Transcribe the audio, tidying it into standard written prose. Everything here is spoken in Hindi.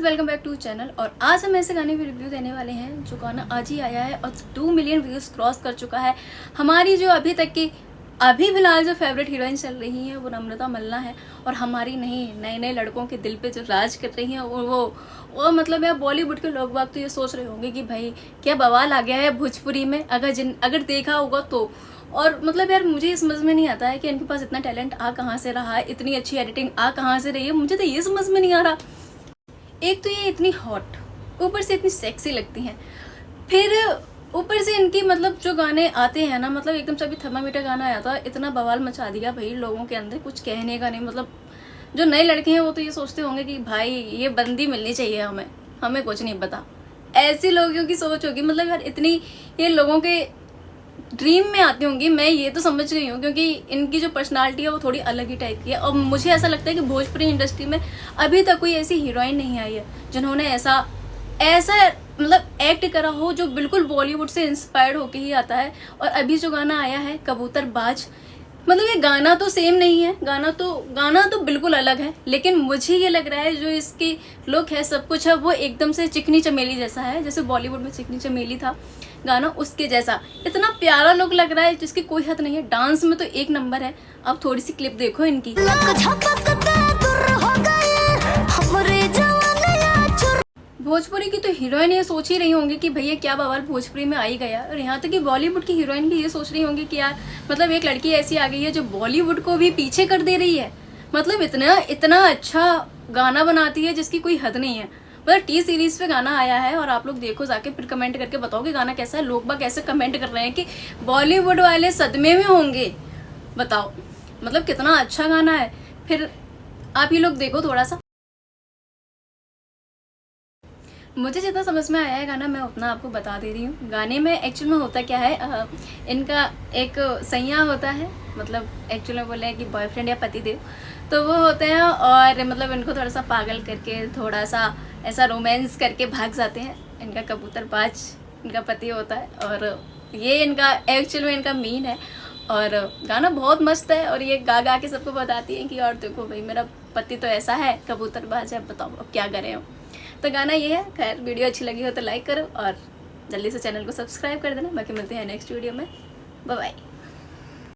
Welcome back to channel. और आज हम ऐसे गाने की रिव्यू देने वाले हैं जो गाना आज ही आया है और 2 मिलियन व्यूज़ क्रॉस कर चुका है। हमारी जो अभी फिलहाल जो फेवरेट हीरोइन चल रही है वो नम्रता मल्ला है। और हमारी नहीं, नए नए लड़कों के दिल पे जो राज कर रही हैं वो मतलब यार बॉलीवुड के लोग बाग तो ये सोच रहे होंगे कि भाई क्या बवाल आ गया है भोजपुरी में, अगर देखा होगा तो। और मतलब यार मुझे ये समझ में नहीं आता है कि इनके पास इतना टैलेंट आ कहाँ से रहा है, इतनी अच्छी एडिटिंग आ कहाँ से रही है, मुझे तो ये समझ में नहीं आ रहा। एक तो ये इतनी हॉट, ऊपर से इतनी सेक्सी लगती हैं, फिर ऊपर से इनकी मतलब जो गाने आते हैं ना, मतलब एकदम से अभी थर्मामीटर गाना आया था, इतना बवाल मचा दिया भाई लोगों के अंदर, कुछ कहने का नहीं। मतलब जो नए लड़के हैं वो तो ये सोचते होंगे कि भाई ये बंदी मिलनी चाहिए हमें कुछ नहीं पता। ऐसे लोगों की सोच होगी, मतलब यार इतनी ये लोगों के ड्रीम में आती होंगी, मैं ये तो समझ रही हूँ, क्योंकि इनकी जो पर्सनालिटी है वो थोड़ी अलग ही टाइप की है। और मुझे ऐसा लगता है कि भोजपुरी इंडस्ट्री में अभी तक कोई ऐसी हीरोइन नहीं आई है जिन्होंने ऐसा मतलब एक्ट करा हो जो बिल्कुल बॉलीवुड से इंस्पायर्ड होके ही आता है। और अभी जो गाना आया है कबूतरबाज, मतलब ये गाना तो सेम नहीं है, गाना तो बिल्कुल अलग है, लेकिन मुझे ये लग रहा है जो इसकी लुक है, सब कुछ है, वो एकदम से चिकनी चमेली जैसा है, जैसे बॉलीवुड में चिकनी चमेली था गाना, उसके जैसा इतना प्यारा लुक लग रहा है जिसकी कोई हद नहीं है। डांस में तो एक नंबर है। अब थोड़ी सी क्लिप देखो इनकी। भोजपुरी की तो हीरोइन ये सोच ही रही होंगी कि भैया क्या बवाल भोजपुरी में आई गया, और यहाँ तक कि बॉलीवुड की हीरोइन भी ये सोच रही होंगी कि यार मतलब एक लड़की ऐसी आ गई है जो बॉलीवुड को भी पीछे कर दे रही है। मतलब इतना अच्छा गाना बनाती है जिसकी कोई हद नहीं है। मतलब टी सीरीज पे गाना आया है और आप लोग देखो जाके, फिर कमेंट करके बताओ कि गाना कैसा है। लोग बाग कैसे कमेंट कर रहे हैं कि बॉलीवुड वाले सदमे में होंगे, बताओ मतलब कितना अच्छा गाना है। फिर आप ये लोग देखो थोड़ा सा। मुझे जितना समझ में आया है गाना, मैं उतना आपको बता दे रही हूँ। गाने में एक्चुअल में होता क्या है, इनका एक सैया होता है, मतलब एक्चुअल में बोले कि बॉयफ्रेंड या पतिदेव, तो वो होते हैं और मतलब इनको थोड़ा सा पागल करके, थोड़ा सा ऐसा रोमांस करके भाग जाते हैं। इनका कबूतरबाज इनका पति होता है और ये इनका एक्चुअल में इनका मीन है। और गाना बहुत मस्त है और ये गा गा के सबको बताती है कि और देखो भाई मेरा पति तो ऐसा है, कबूतरबाज है, बताओ अब क्या करें हम। तो गाना ये है। खैर वीडियो अच्छी लगी हो तो लाइक करो और जल्दी से चैनल को सब्सक्राइब कर देना। बाकी मिलते हैं नेक्स्ट वीडियो में। Bye bye.